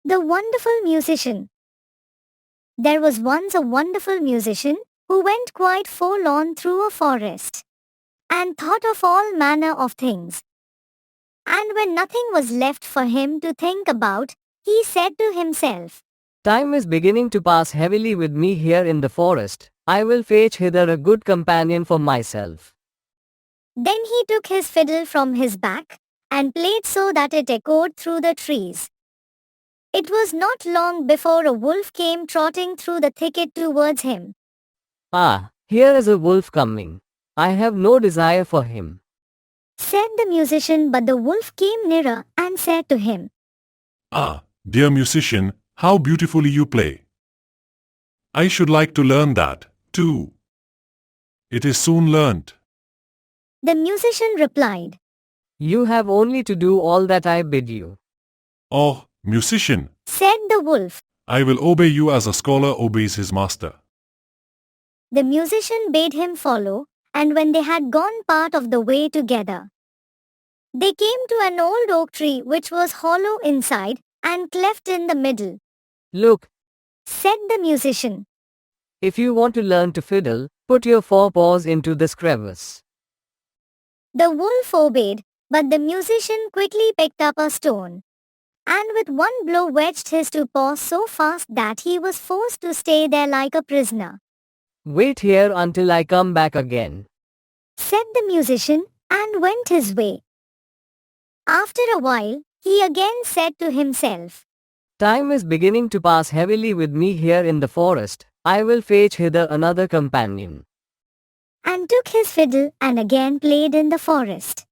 The wonderful musician. There was once a wonderful musician who went quite forlorn through a forest and thought of all manner of things. And when nothing was left for him to think about, he said to himself, Time is beginning to pass heavily with me here in the forest. I will fetch hither a good companion for myself. Then he took his fiddle from his back and played so that it echoed through the trees. It was not long before a wolf came trotting through the thicket towards him. Ah, here is a wolf coming. I have no desire for him, Said the musician, but the wolf came nearer and said to him, Ah, dear musician, how beautifully you play. I should like to learn that, too. It is soon learnt. The musician replied, You have only to do all that I bid you. Oh, musician, said the wolf. I will obey you as a scholar obeys his master. The musician bade him follow, and when they had gone part of the way together, they came to an old oak tree which was hollow inside and cleft in the middle. Look, Said the musician. if you want to learn to fiddle, put your forepaws into this crevice. The wolf obeyed, but the musician quickly picked up a stone, and with one blow wedged his two paws so fast that he was forced to stay there like a prisoner. Wait here until I come back again. Said the musician, and went his way. After a while, he again said to himself, Time is beginning to pass heavily with me here in the forest. I will fetch hither another companion. and took his fiddle and again played in the forest.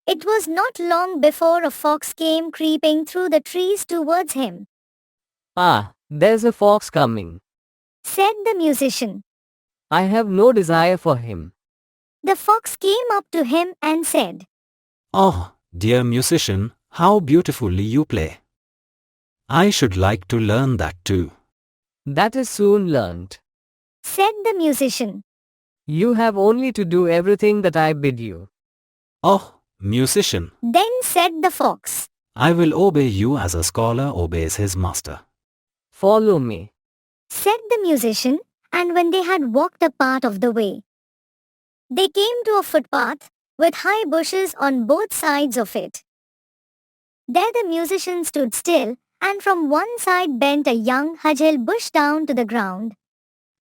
It was not long before a fox came creeping through the trees towards him. Ah, there's a fox coming. Said the musician. I have no desire for him. The fox came up to him and said, Oh, dear musician, how beautifully you play. I should like to learn that too. That is soon learnt. Said the musician. You have only to do everything that I bid you. Oh, musician, Then said the fox. I will obey you as a scholar obeys his master. Follow me. Said the musician, and when they had walked a part of the way, they came to a footpath with high bushes on both sides of it. There the musician stood still, and from one side bent a young hajel bush down to the ground,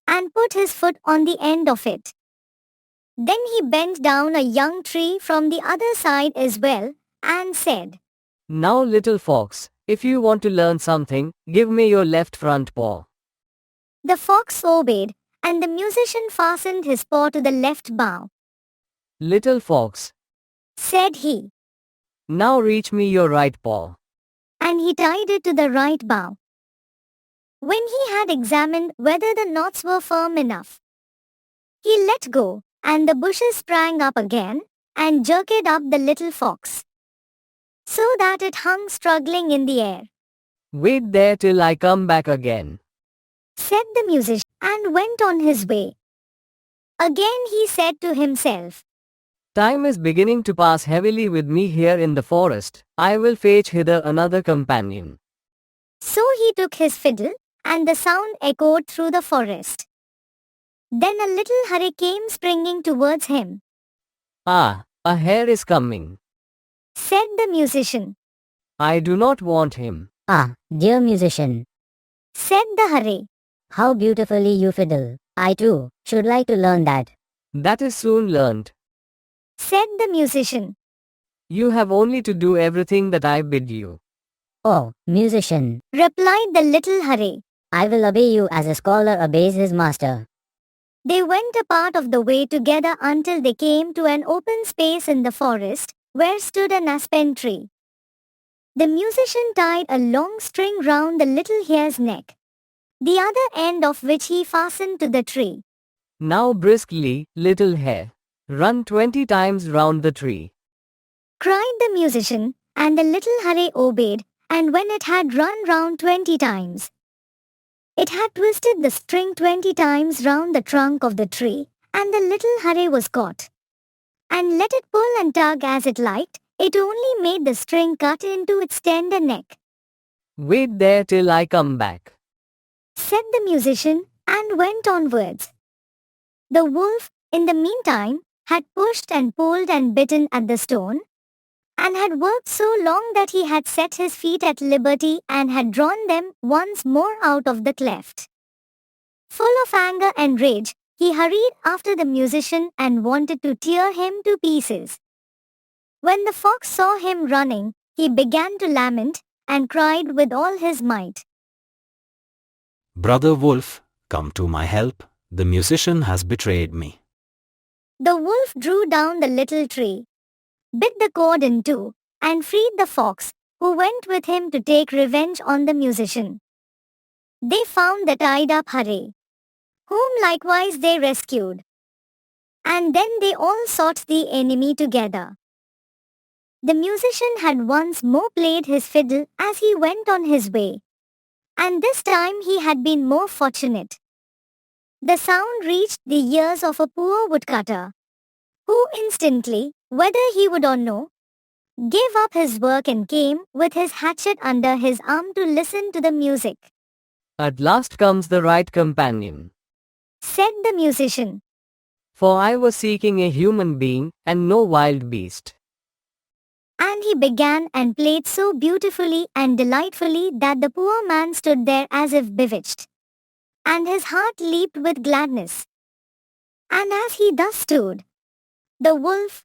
and put his foot on the end of it. Then he bent down a young tree from the other side as well, and said, Now little fox, if you want to learn something, give me your left front paw. The fox obeyed, and the musician fastened his paw to the left bough. Little fox, Said he, now reach me your right paw. and he tied it to the right bough. When he had examined whether the knots were firm enough, he let go, and the bushes sprang up again, and jerked up the little fox, so that it hung struggling in the air. Wait there till I come back again. Said the musician, and went on his way. Again he said to himself, Time is beginning to pass heavily with me here in the forest. I will fetch hither another companion. So he took his fiddle, and the sound echoed through the forest. Then a little hare came springing towards him. Ah, a hare is coming. Said the musician. I do not want him. Ah, dear musician, Said the hare. how beautifully you fiddle. I too should like to learn that. That is soon learnt. Said the musician. You have only to do everything that I bid you. Oh, musician, Replied the little hare. I will obey you as a scholar obeys his master. They went a part of the way together until they came to an open space in the forest, where stood an aspen tree. The musician tied a long string round the little hare's neck, the other end of which he fastened to the tree. Now briskly, little hare, run 20 times round the tree. Cried the musician, and the little hare obeyed, and when it had run round 20 times, it had twisted the string 20 times round the trunk of the tree, and the little hare was caught. And let it pull and tug as it liked, it only made the string cut into its tender neck. Wait there till I come back. said the musician, and went onwards. The wolf, in the meantime, had pushed and pulled and bitten at the stone, and had worked so long that he had set his feet at liberty and had drawn them once more out of the cleft. Full of anger and rage, he hurried after the musician and wanted to tear him to pieces. When the fox saw him running, he began to lament and cried with all his might. Brother Wolf, come to my help, the musician has betrayed me. The wolf drew down the little tree, bit the cord in two, and freed the fox, who went with him to take revenge on the musician. They found the tied-up Hare, whom likewise they rescued. And then they all sought the enemy together. The musician had once more played his fiddle as he went on his way, and this time he had been more fortunate. The sound reached the ears of a poor woodcutter, who instantly, whether he would or no, gave up his work and came with his hatchet under his arm to listen to the music. At last comes the right companion. Said the musician. For I was seeking a human being and no wild beast. And he began and played so beautifully and delightfully that the poor man stood there as if bewitched, and his heart leaped with gladness. And as he thus stood, the wolf,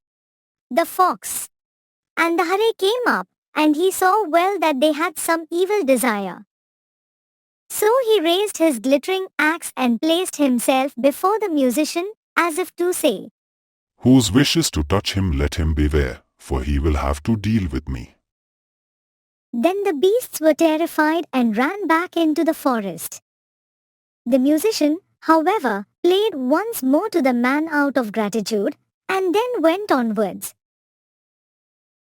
the fox, and the hare came up, and he saw well that they had some evil desire. So he raised his glittering axe and placed himself before the musician, as if to say, Whose wishes to touch him, let him beware, for he will have to deal with me. Then the beasts were terrified and ran back into the forest. The musician, however, played once more to the man out of gratitude, and then went onwards.